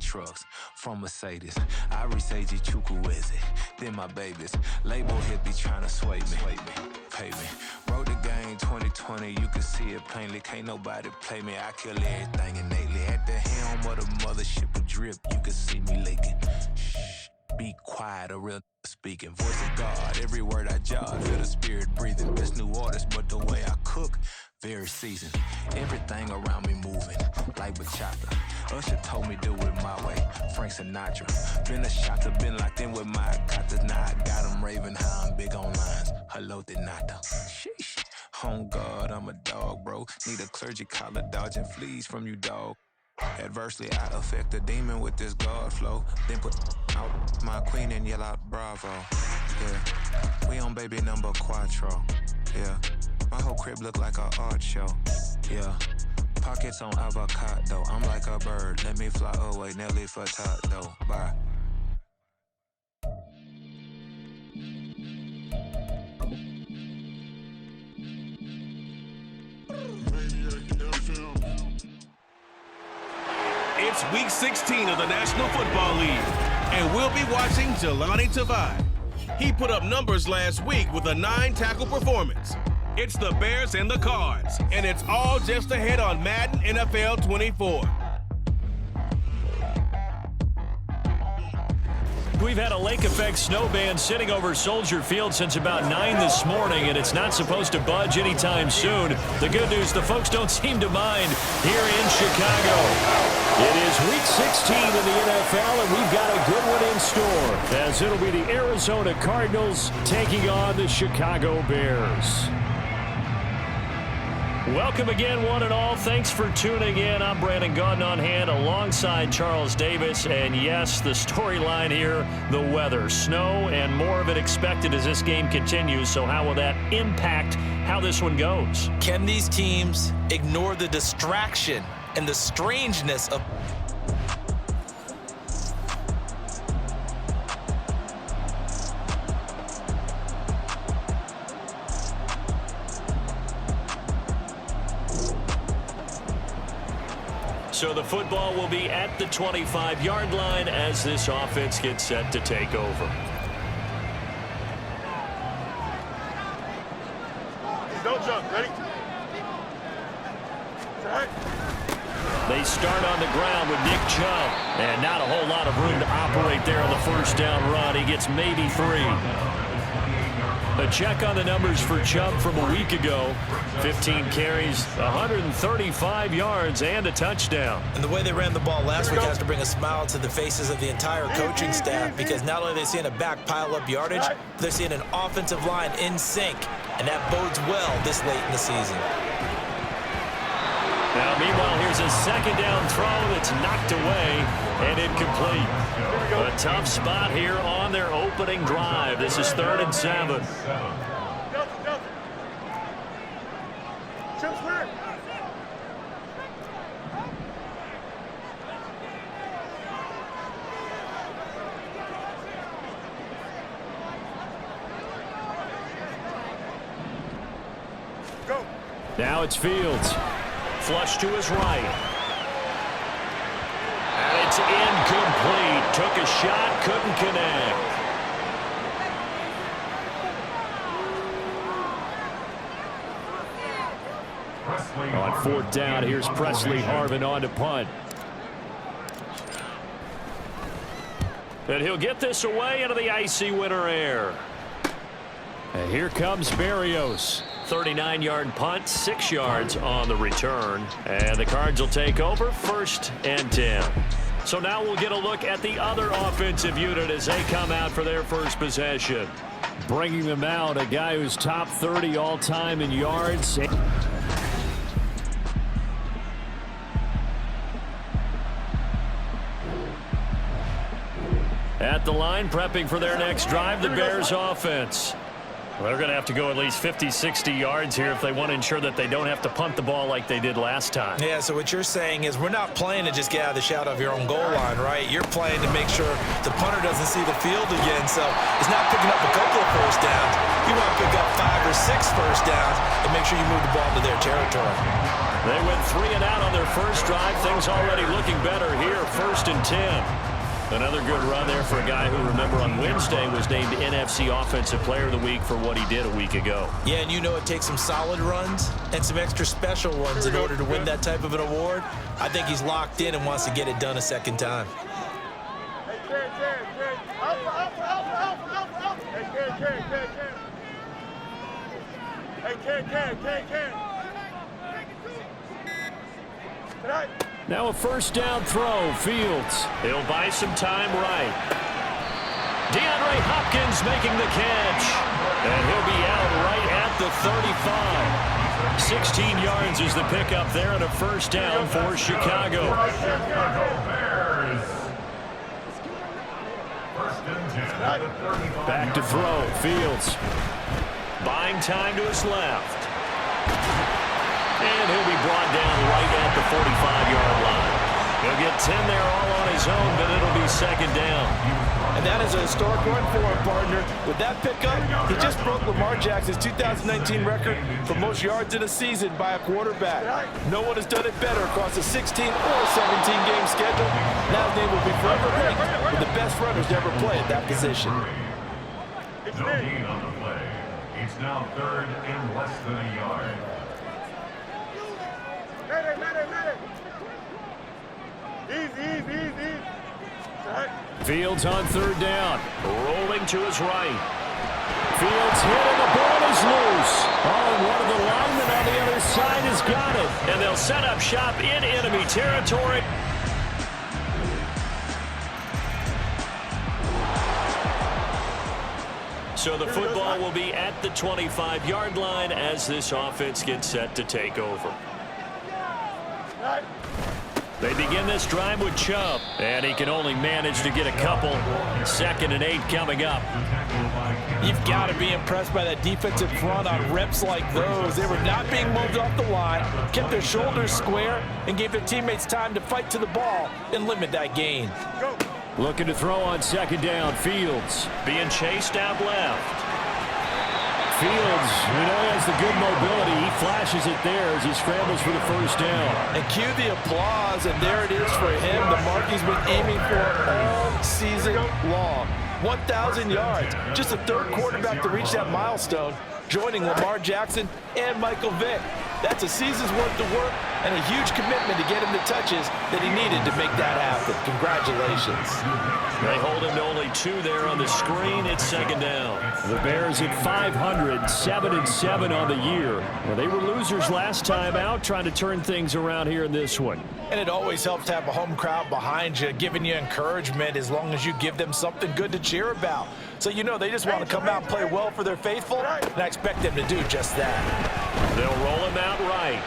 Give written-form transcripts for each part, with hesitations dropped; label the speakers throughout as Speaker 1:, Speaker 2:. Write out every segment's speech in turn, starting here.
Speaker 1: trucks from Mercedes. I resage Chukwueze, then my babies. Label hit be trying to sway me, pay me. Wrote the game 2020, you can see it plainly. Can't nobody play me, I kill everything innately. At the helm of the mothership of drip, you can see me leaking. Shh, be quiet, a real speaking. Voice of God, every word I jog, feel the spirit breathing. Best new artist, but the way I cook, very seasoned. Everything around me moving, like bachata. Usher told me do it my way, Frank Sinatra. Been a shotter, been locked in with my katas. Now I got them raving how I'm big on lines. Hello, de nada. Sheesh. Home God, I'm a dog, bro. Need a clergy collar, dodging fleas from you, dog. Adversely, I affect a demon with this God flow. Then put out my queen and yell out bravo. Yeah, we on baby number quattro. Yeah, my whole crib look like a art show. Yeah, pockets on avocado. I'm like a bird, let me fly away. Nelly Furtado, bye.
Speaker 2: It's week 16 of the National Football League, and we'll be watching Jelani Tavai. He put up numbers last week with a 9-tackle performance. It's the Bears and the Cards, and it's all just ahead on Madden NFL 24.
Speaker 3: We've had a lake effect snow band sitting over Soldier Field since about 9 this morning, and it's not supposed to budge anytime soon. The good news, the folks don't seem to mind here in Chicago. It is week 16 in the NFL, and we've got a good one in store, as it'll be the Arizona Cardinals taking on the Chicago Bears. Welcome again, one and all. Thanks for tuning in. I'm Brandon Gaudin on hand alongside Charles Davis. And yes, the storyline here, the weather. Snow and more of it expected as this game continues. So how will that impact how this one goes?
Speaker 4: Can these teams ignore the distraction and the strangeness of...
Speaker 3: So the football will be at the 25-yard line as this offense gets set to take over.
Speaker 5: Don't jump. Ready?
Speaker 3: They start on the ground with Nick Chubb. And not a whole lot of room to operate there on the first down run. He gets maybe 3. A check on the numbers for Chubb from a week ago. 15 carries, 135 yards, and a touchdown.
Speaker 4: And the way they ran the ball last week has to bring a smile to the faces of the entire coaching staff, because not only are they seeing a back pile up yardage, they're seeing an offensive line in sync, and that bodes well this late in the season.
Speaker 3: Now, meanwhile, here's a second down throw that's knocked away and incomplete. A tough spot here on their opening drive. This is 3rd and 7. Now it's Fields. Flush to his right. And it's incomplete. Took a shot, couldn't connect. On 4th down, here's Presley Harvin on to punt. And he'll get this away into the icy winter air. And here comes Berrios. 39-yard punt, 6 yards on the return. And the Cards will take over, 1st and 10. So now we'll get a look at the other offensive unit as they come out for their first possession. Bringing them out, a guy who's top 30 all-time in yards. At the line, prepping for their next drive, the Bears offense. Well, they're going to have to go at least 50, 60 yards here if they want to ensure that they don't have to punt the ball like they did last time.
Speaker 4: Yeah, so what you're saying is we're not playing to just get out of the shadow of your own goal line, right? You're playing to make sure the punter doesn't see the field again. So it's not picking up a couple of first downs. You want to pick up 5 or 6 first downs and make sure you move the ball to their territory.
Speaker 3: They went 3 and out on their first drive. Things already looking better here. 1st 1st and 10. Another good run there for a guy who, remember, on Wednesday was named NFC Offensive Player of the Week for what he did a week ago.
Speaker 4: Yeah, and you know it takes some solid runs and some extra special ones in order to win that type of an award. I think he's locked in and wants to get it done a second time.
Speaker 3: Now a first down throw, Fields. He'll buy some time right. DeAndre Hopkins making the catch. And he'll be out right at the 35. 16 yards is the pickup there and a first down for Chicago. Back to throw, Fields. Buying time to his left. And he'll be brought down right at the 45-yard line. He'll get 10 there all on his own, but it'll be second down.
Speaker 6: And that is a historic run for him, partner. With that pickup, he just broke Lamar Jackson's 2019 record for most yards in a season by a quarterback. No one has done it better across a 16 or 17-game schedule. Now his name will be forever linked with the best runners to ever play at that position.
Speaker 7: No gain on the play. It's now 3rd and less than a yard.
Speaker 5: Easy.
Speaker 3: Fields on 3rd down. Rolling to his right. Fields hit and the ball is loose. Oh, and one of the linemen on the other side has got it. And they'll set up shop in enemy territory. So the football will be at the 25-yard line as this offense gets set to take over. They begin this drive with Chubb, and he can only manage to get a couple. 2nd and 8 coming up.
Speaker 6: You've got to be impressed by that defensive front on reps like those. They were not being moved off the line, kept their shoulders square, and gave their teammates time to fight to the ball and limit that gain.
Speaker 3: Looking to throw on 2nd down, Fields. Being chased out left. Fields, you know, has the good mobility. He flashes it there as he scrambles for the first down.
Speaker 6: And cue the applause, and there it is for him, the mark he's been aiming for all season long. 1,000 yards, just the 3rd quarterback to reach that milestone, joining Lamar Jackson and Michael Vick. That's a season's worth of work and a huge commitment to get him the touches that he needed to make that happen. Congratulations.
Speaker 3: They hold him to only 2 there on the screen. It's 2nd down. The Bears at 500, 7-7 on the year. Well, they were losers last time out, trying to turn things around here in this one.
Speaker 6: And it always helps to have a home crowd behind you, giving you encouragement as long as you give them something good to cheer about. So you know they just want to come out and play well for their faithful, and I expect them to do just that.
Speaker 3: They'll roll him out right.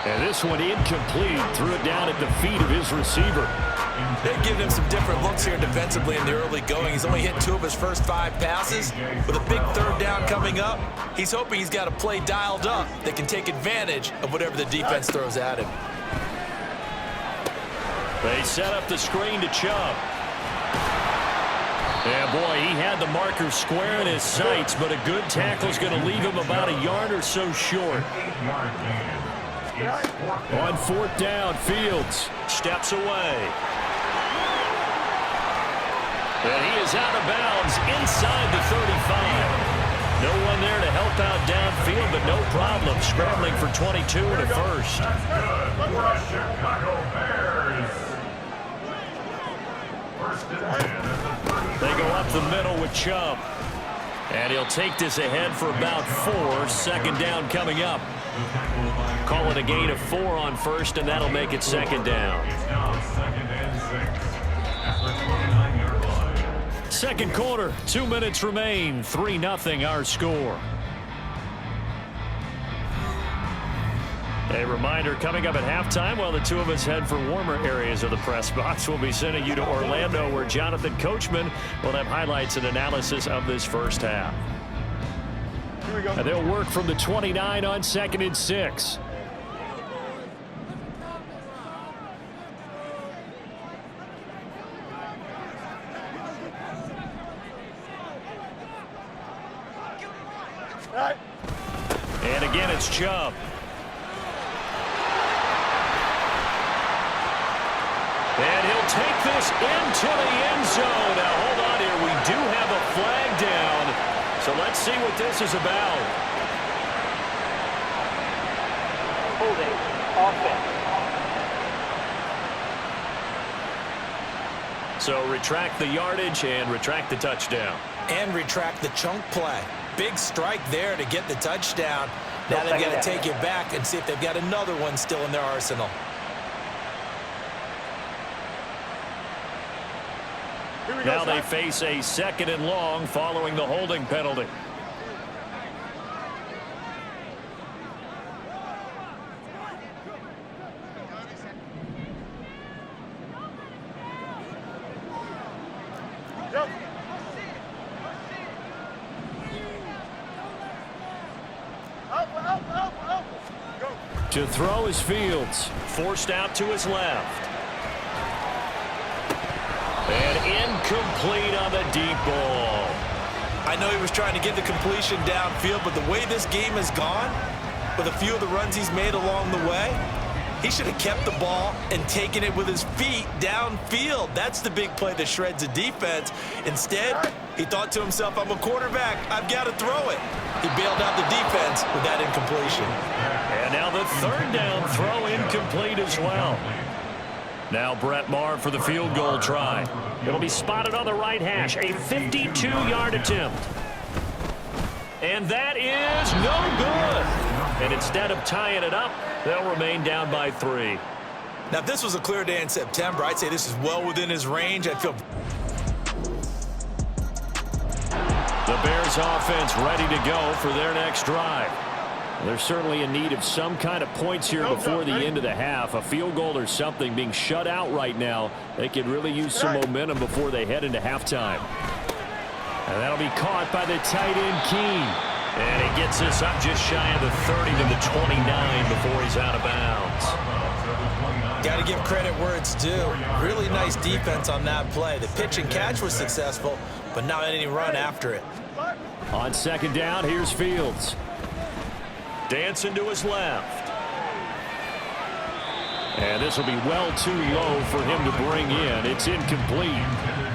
Speaker 3: And this one incomplete. Threw it down at the feet of his receiver.
Speaker 4: They've given him some different looks here defensively in the early going. He's only hit 2 of his first 5 passes. With a big 3rd down coming up, he's hoping he's got a play dialed up that can take advantage of whatever the defense throws at him.
Speaker 3: They set up the screen to Chubb. Yeah, boy, he had the marker square in his sights, but a good tackle is going to leave him about a yard or so short. On 4th down, Fields steps away. And he is out of bounds inside the 35. No one there to help out downfield, but no problem scrambling for 22 and a first. They go up the middle with Chubb. And he'll take this ahead for about 4. 2nd down coming up. Call it a gain of 4 on 1st, and that'll make it 2nd down. Second quarter, 2 minutes remain. 3-0 our score. A reminder, coming up at halftime, while the two of us head for warmer areas of the press box, we'll be sending you to Orlando, where Jonathan Coachman will have highlights and analysis of this first half.
Speaker 5: Here we go.
Speaker 3: And they'll work from the 29 on 2nd and 6. And again, it's Chubb. will take this into the end zone. Now, hold on here. We do have a flag down. So let's see what this is about.
Speaker 5: Holding. Offense.
Speaker 3: So retract the yardage and retract the touchdown.
Speaker 4: And retract the chunk play. Big strike there to get the touchdown. Now they've got to take it back and see if they've got another one still in their arsenal.
Speaker 3: Now they face a 2nd and long following the holding penalty. To throw is Fields. Forced out to his left. And incomplete on the deep ball.
Speaker 4: I know he was trying to get the completion downfield, but the way this game has gone, with a few of the runs he's made along the way, he should have kept the ball and taken it with his feet downfield. That's the big play that shreds a defense. Instead, he thought to himself, I'm a quarterback, I've got to throw it. He bailed out the defense with that incompletion.
Speaker 3: And now the 3rd down throw incomplete as well. Now Brett Maher for the field goal try. It'll be spotted on the right hash. A 52-yard attempt. And that is no good. And instead of tying it up, they'll remain down by 3.
Speaker 4: Now, if this was a clear day in September, I'd say this is well within his range. I'd feel...
Speaker 3: The Bears offense ready to go for their next drive. They're certainly in need of some kind of points here before the end of the half. A field goal or something. Being shut out right now, they could really use some momentum before they head into halftime. And that'll be caught by the tight end, Keene. And he gets us up just shy of the 30 to the 29 before he's out of bounds.
Speaker 4: Got to give credit where it's due. Really nice defense on that play. The pitch and catch was successful, but not any run after it.
Speaker 3: On 2nd down, here's Fields. Dancing to his left. And this will be well too low for him to bring in. It's incomplete.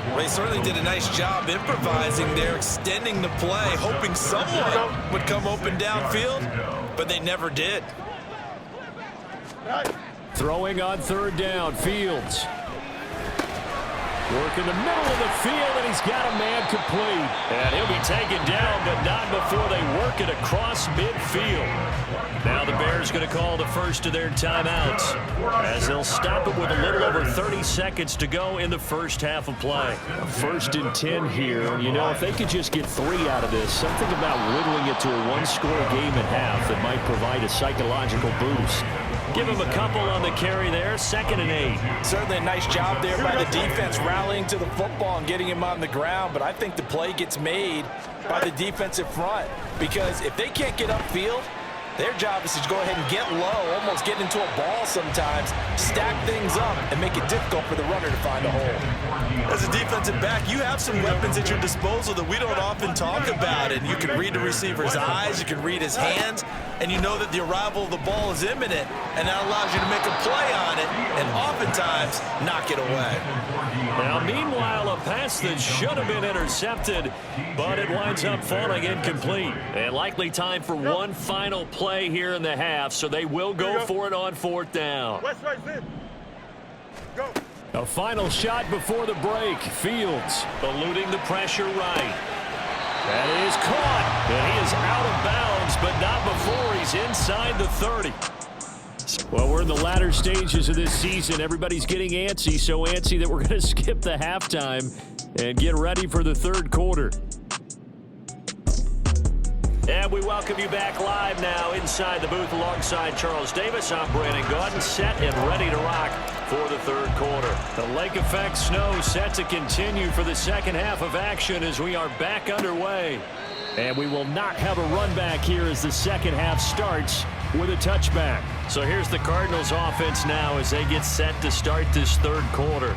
Speaker 4: Well, they certainly did a nice job improvising there, extending the play, hoping someone would come open downfield, but they never did.
Speaker 3: Throwing on 3rd down, Fields. Work in the middle of the field, and he's got a man complete. And he'll be taken down, but not before they work it across midfield. Now the Bears going to call the first of their timeouts, as they'll stop it with a little over 30 seconds to go in the first half of play. 1st and 10 here. You know, if they could just get 3 out of this, something about whittling it to a 1-score game at half that might provide a psychological boost. Give him a couple on the carry there. 2nd and 8.
Speaker 6: Certainly a nice job there by the defense rallying to the football and getting him on the ground, but I think the play gets made by the defensive front, because if they can't get upfield, their job is to go ahead and get low, almost get into a ball sometimes, stack things up, and make it difficult for the runner to find a hole.
Speaker 4: As a defensive back, you have some weapons at your disposal that we don't often talk about. And you can read the receiver's eyes, you can read his hands, and you know that the arrival of the ball is imminent, and that allows you to make a play on it and oftentimes knock it away.
Speaker 3: Now, meanwhile, a pass that should have been intercepted, but it winds up falling incomplete. And likely time for one final play here in the half, so they will go for it on 4th down. A final shot before the break. Fields eluding the pressure right. That is caught, and he is out of bounds, but not before he's inside the 30. Well, we're in the latter stages of this season. Everybody's getting antsy, so antsy that we're going to skip the halftime and get ready for the 3rd quarter. And we welcome you back live now inside the booth alongside Charles Davis. I'm Brandon Gaudin, set and ready to rock for the 3rd quarter. The lake effect snow set to continue for the 2nd half of action as we are back underway. And we will not have a run back here as the 2nd half starts with a touchback. So here's the Cardinals offense now as they get set to start this 3rd quarter.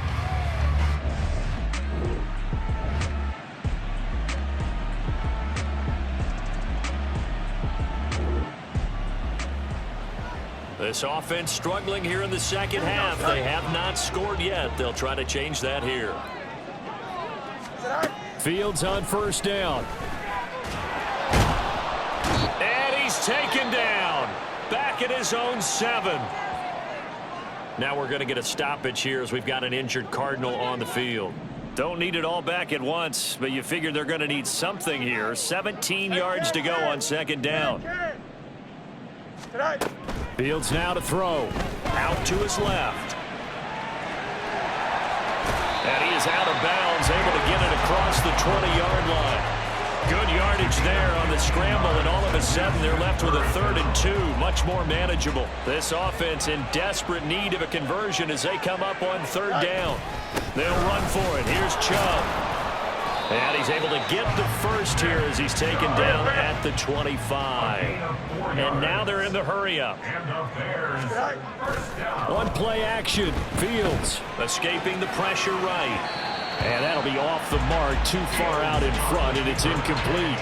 Speaker 3: The This offense struggling here in the second half. They have not scored yet. They'll try to change that here.
Speaker 8: Fields on first down.
Speaker 3: And he's taken down. Back at his own 7. Now we're going to get a stoppage here as we've got an injured Cardinal on the field. Don't need it all back at once, but you figure they're going to need something here. 17 yards to go on second down.
Speaker 8: Fields now to throw.
Speaker 3: Out to his left. And he is out of bounds, able to get it across the 20-yard line. Good yardage there on the scramble, and all of a sudden they're left with a 3rd and 2, much more manageable. This offense in desperate need of a conversion as they come up on 3rd down. They'll run for it. Here's Chubb. And he's able to get the first here as he's taken down at the 25. And now they're in the hurry-up.
Speaker 8: One play action. Fields
Speaker 3: Escaping the pressure right.
Speaker 8: And that'll be off the mark, too far out in front, and it's incomplete.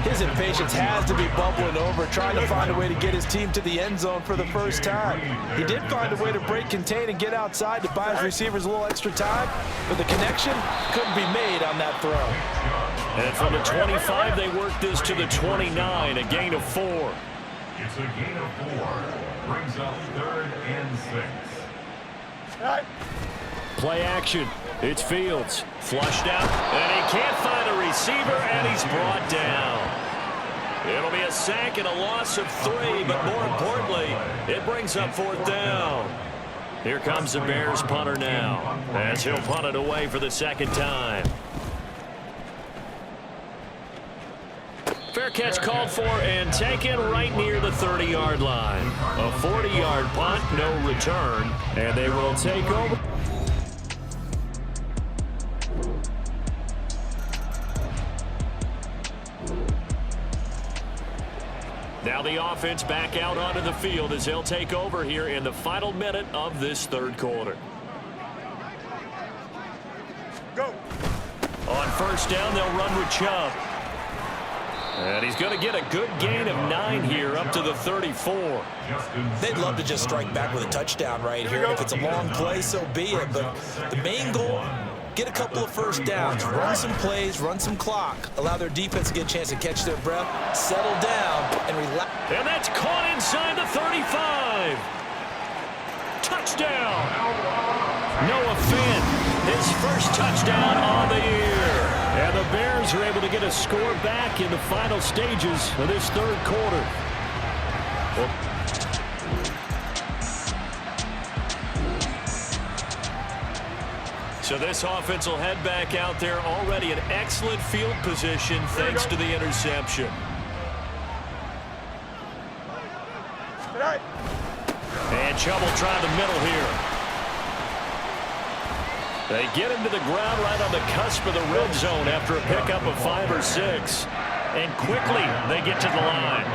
Speaker 6: His impatience has to be bubbling over, trying to find a way to get his team to the end zone for the first time. He did find a way to break contain and get outside to buy his receivers a little extra time, but the connection couldn't be made on that throw.
Speaker 3: And from the 25, they work this to the 29, a gain of 4.
Speaker 7: It's a gain of 4. Brings up 3rd and 6.
Speaker 8: Play action. It's Fields.
Speaker 3: Flushed out, and he can't find a receiver, and he's brought down. It'll be a sack and a loss of 3, but more importantly, it brings up 4th down. Here comes the Bears punter now, as he'll punt it away for the 2nd time. Fair catch called for and taken right near the 30-yard line. A 40-yard punt, no return, and they will take over. Now the offense back out onto the field as they'll take over here in the final minute of this 3rd quarter.
Speaker 9: Go.
Speaker 3: On first down, they'll run with Chubb. And he's going to get a good gain of 9 here up to the 34.
Speaker 4: They'd love to just strike back with a touchdown right here. If it's a long play, so be it. But the main goal, get a couple of first downs, run some plays, run some clock, allow their defense to get a chance to catch their breath, settle down, and relax.
Speaker 3: And that's caught inside the 35. Touchdown. Noah Finn, his first touchdown on the year.
Speaker 8: And the Bears are able to get a score back in the final stages of this 3rd quarter.
Speaker 3: So this offense will head back out there, already in excellent field position thanks to the interception. And Chubb will try the middle here. They get him to the ground right on the cusp of the red zone after a pickup of 5 or 6. And quickly they get to the line.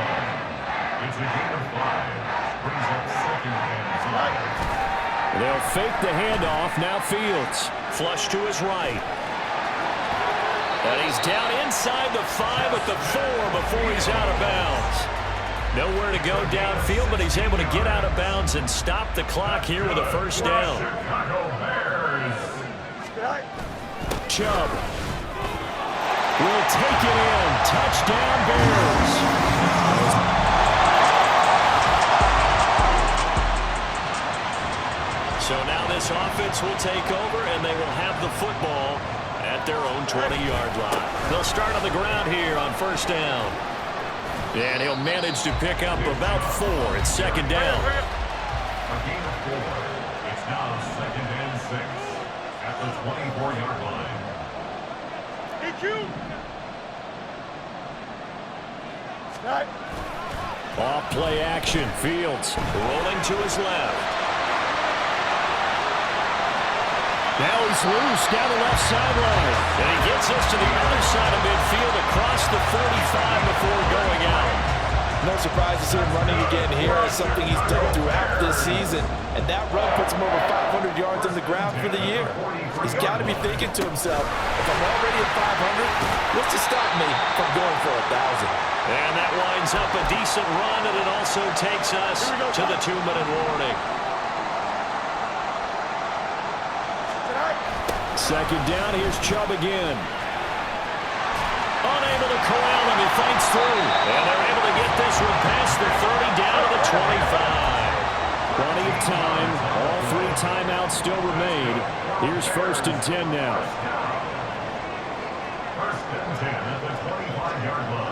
Speaker 7: It's a gain of 5. Brings up 2nd and 5.
Speaker 8: They'll fake the handoff. Now Fields.
Speaker 3: Flush to his right. And he's down inside the 5 at the 4 before he's out of bounds. Nowhere to go downfield, but he's able to get out of bounds and stop the clock here with a first down.
Speaker 8: Chubb will take it in. Touchdown, Bears.
Speaker 3: So now this offense will take over, and they will have the football at their own 20-yard line. They'll start on the ground here on first down. And he'll manage to pick up about 4 at 2nd down.
Speaker 7: A gain of 4. It's now 2nd and 6 at the 24-yard line.
Speaker 8: Off play action. Fields
Speaker 3: Rolling to his left.
Speaker 8: Now he's loose down the left sideline.
Speaker 3: And he gets us to the other side of midfield across the 45 before going out.
Speaker 6: No surprise to see him running again here. It's something he's done throughout this season. And that run puts him over 500 yards on the ground for the year. He's got to be thinking to himself, if I'm already at 500, what's to stop me from going for 1,000?
Speaker 3: And that winds up a decent run, and it also takes us to the 2-minute warning.
Speaker 8: Second down, here's Chubb again. Unable to corral him, he fights through.
Speaker 3: And they're able to get this one past the 30 down to the 25.
Speaker 8: Plenty of time. All 3 timeouts still remain. Here's 1st and 10 now.
Speaker 7: 1st and 10 at the 25-yard line.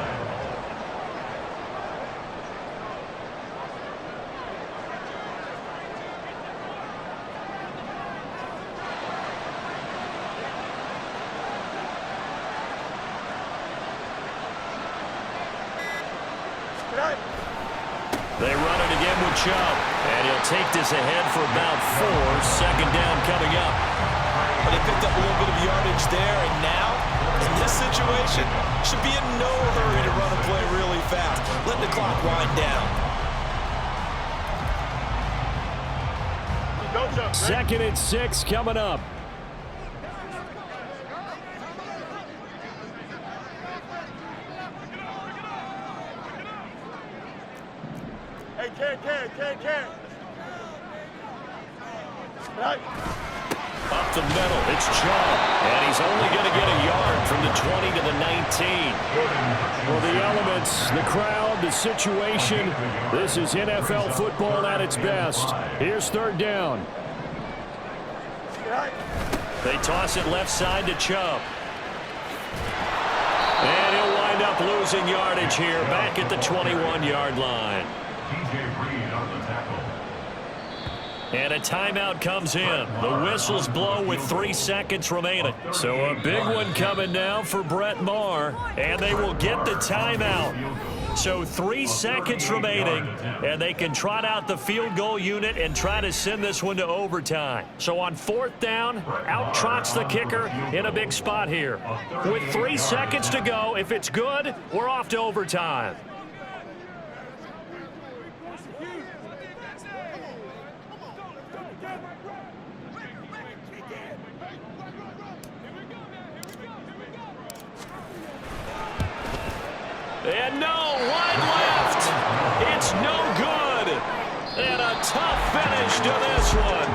Speaker 3: They run it again with Chubb, and he'll take this ahead for about 4. 2nd down coming up.
Speaker 4: But they picked up a little bit of yardage there, and now, in this situation, should be in no hurry to run a play really fast. Let the clock wind down.
Speaker 8: 2nd and 6 coming up.
Speaker 3: Up the middle, it's Chubb, and he's only going to get a yard from the 20 to the 19.
Speaker 8: Well, the elements, the crowd, the situation, this is NFL football at its best. Here's 3rd down.
Speaker 3: They toss it left side to Chubb. And he'll wind up losing yardage here, back at the 21-yard line. And a timeout comes in. The whistles blow with 3 seconds remaining. So a big one coming now for Brett Maher, and they will get the timeout. So 3 seconds remaining, and they can trot out the field goal unit and try to send this one to overtime. So on 4th down, out trots the kicker in a big spot here. With 3 seconds to go, if it's good, we're off to overtime. And no, wide left. It's no good. And a tough finish to this one.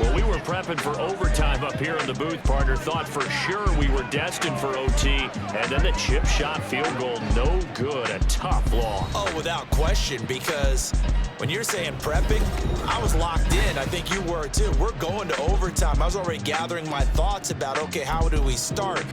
Speaker 3: Well, we were prepping for overtime up here in the booth, partner. Thought for sure we were destined for OT. And then the chip shot field goal, no good. A tough loss.
Speaker 4: Oh, without question, because when you're saying prepping, I was locked in. I think you were too. We're going to overtime. I was already gathering my thoughts about, okay, how do we start?